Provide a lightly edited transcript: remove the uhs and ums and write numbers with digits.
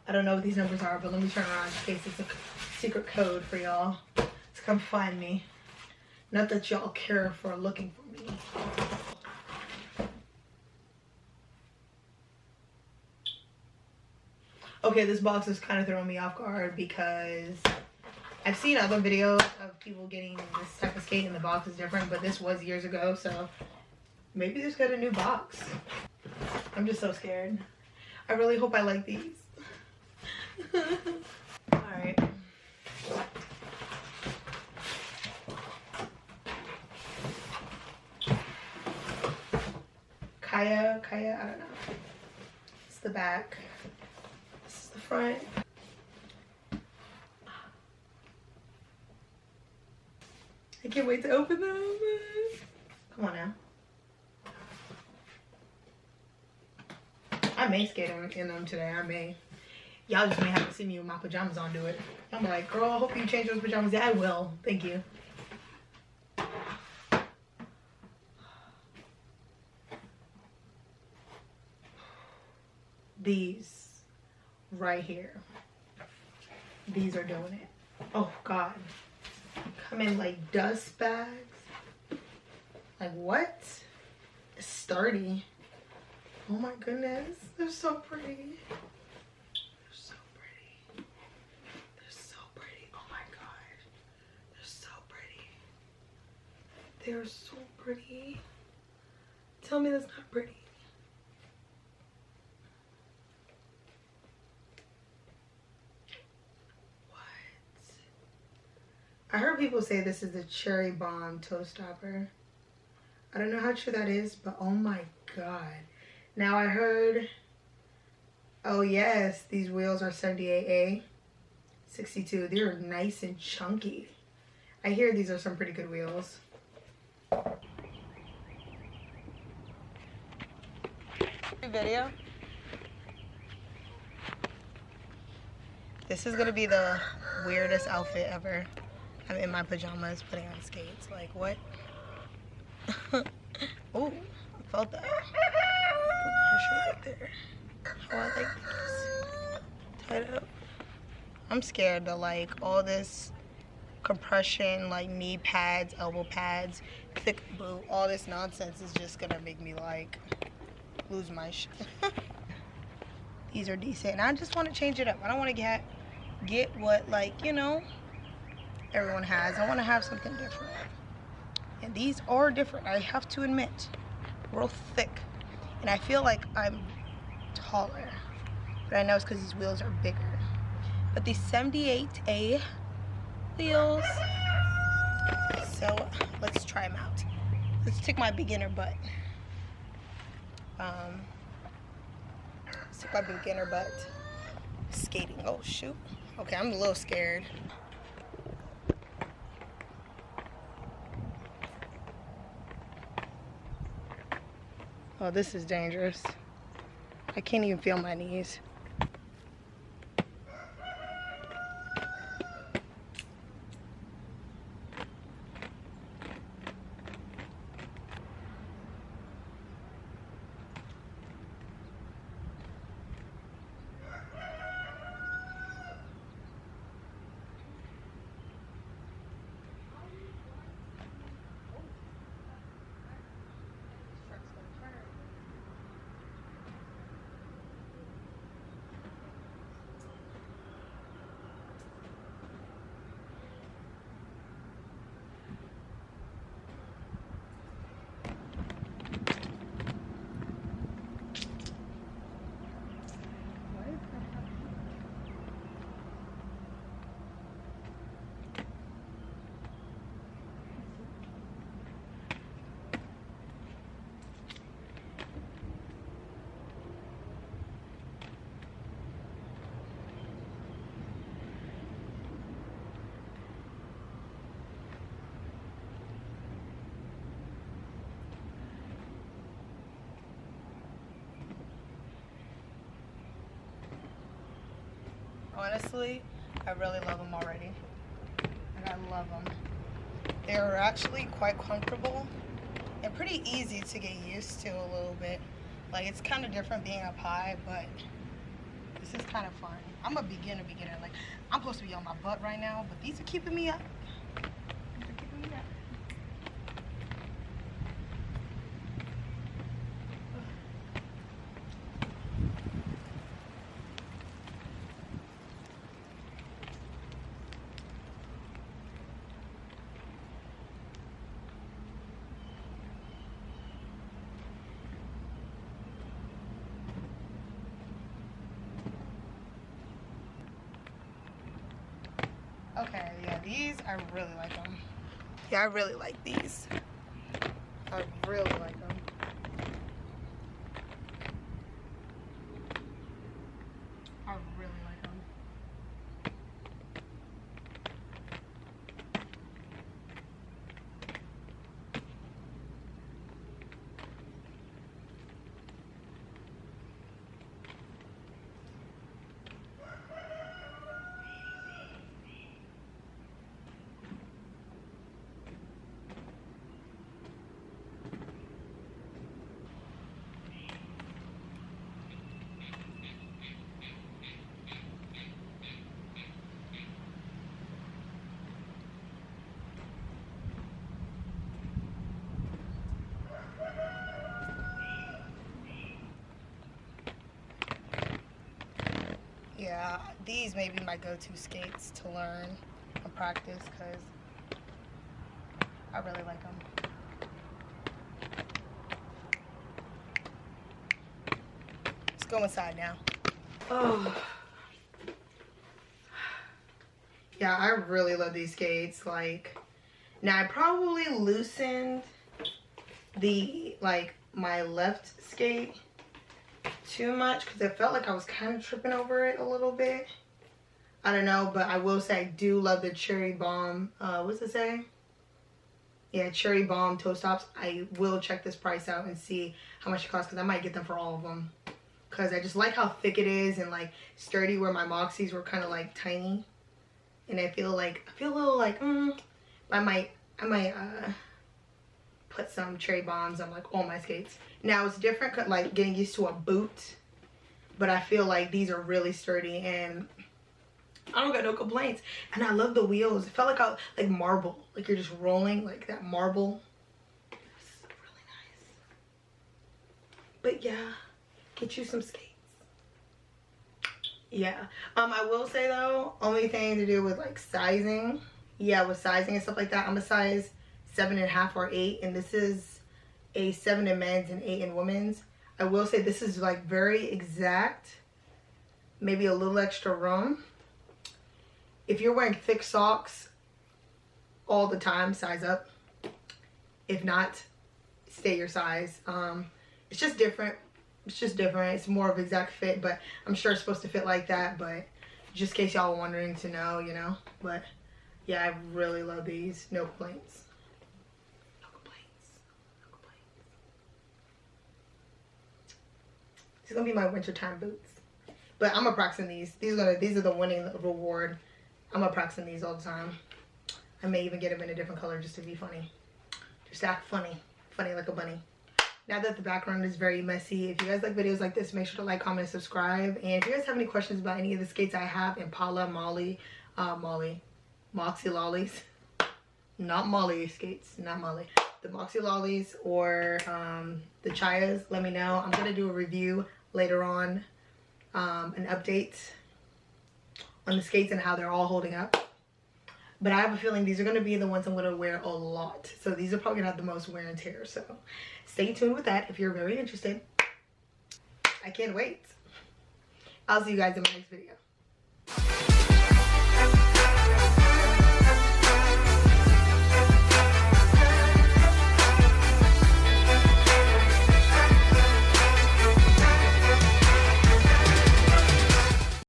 I don't know what these numbers are, but let me turn around in case it's a secret code for y'all to come find me. Not that y'all care for looking for me. Okay, this box is kind of throwing me off guard because I've seen other videos of people getting this type of skate and the box is different, but this was years ago, so maybe just got a new box. I'm just so scared. I really hope I like these. Alright. Chaya, I don't know. It's the back. This is the front. I can't wait to open them. Come on now. I may skate in them today. I may. Y'all just may have to see me with my pajamas on do it. I'm like, girl, I hope you change those pajamas. Yeah, I will. Thank you. These right here. These are doing it. Oh, God. Come in like dust bags. Like, what? It's sturdy. Oh, my goodness. They're so pretty. They're so pretty. Tell me that's not pretty. What? I heard people say this is the Cherry Bomb toe stopper. I don't know how true that is, but oh my God. Now I heard, oh yes, these wheels are 78A, 62. They're nice and chunky. I hear these are some pretty good wheels. Video. This is gonna be the weirdest outfit ever. I'm in my pajamas putting on skates. Like what? Oh, I felt that. Pressure right there. How I like this. Tied up. I'm scared to like all this compression, like knee pads, elbow pads, thick boot, all this nonsense is just gonna make me like lose my shit. These are decent and I just want to change it up. I don't want to get what, like, you know, everyone has. I want to have something different, and these are different, I have to admit. Real thick, and I feel like I'm taller, but I know it's because these wheels are bigger. But these 78A wheels, so let's try them out. Let's take my beginner butt. Let's take my beginner butt skating. Oh shoot. Okay, I'm a little scared. Oh, this is dangerous. I can't even feel my knees. Honestly, I really love them already. And I love them. They're actually quite comfortable and pretty easy to get used to a little bit. Like, it's kind of different being up high, but This is kind of fun. I'm a beginner. Like, I'm supposed to be on my butt right now, but these are keeping me up. These are keeping me up. Okay, yeah, these, I really like them. Yeah, I really like these. I really like them. I really like them. Yeah, these may be my go-to skates to learn and practice because I really like them. Let's go inside now. Oh. Yeah, I really love these skates. Like, now I probably loosened the, like, my left skate too much because it felt like I was kind of tripping over it a little bit. I don't know, but I will say I do love the Cherry Bomb. What's it say? Yeah, Cherry Bomb toe stops. I will check this price out and see how much it costs because I might get them for all of them. Because I just like how thick it is and like sturdy, where my Moxies were kind of like tiny. And I feel a little like, I might put some Cherry Bombs on like all my skates. Now it's different, like getting used to a boot, but I feel like these are really sturdy and I don't got no complaints. And I love the wheels. It felt like marble, like you're just rolling like that marble. It's really nice. But yeah, get you some skates. Yeah, I will say though, only thing to do with like sizing, yeah, with sizing and stuff like that, I'm a size 7.5 or 8, and this is a 7 in men's and 8 in women's. I will say this is like very exact, maybe a little extra room. If you're wearing thick socks all the time, size up. If not, stay your size. It's just different. It's just different. It's more of exact fit, but I'm sure it's supposed to fit like that, but just in case y'all are wondering to know, you know. But yeah, I really love these. No complaints. No complaints. No complaints. These are gonna be my wintertime boots. But I'm gonna practice in these. These are the winning reward. I'm gonna practice in these all the time. I may even get them in a different color just to be funny. Just act funny. Funny like a bunny. Now that the background is very messy, if you guys like videos like this, make sure to like, comment, and subscribe. And if you guys have any questions about any of the skates I have, Impala, Moxie Lollies, not Molly skates, not Molly, the Moxie Lollies or the Chayas, let me know. I'm gonna do a review later on, an update on the skates and how they're all holding up. But I have a feeling these are going to be the ones I'm going to wear a lot. So these are probably going to have the most wear and tear. So stay tuned with that if you're very interested. I can't wait. I'll see you guys in my next video.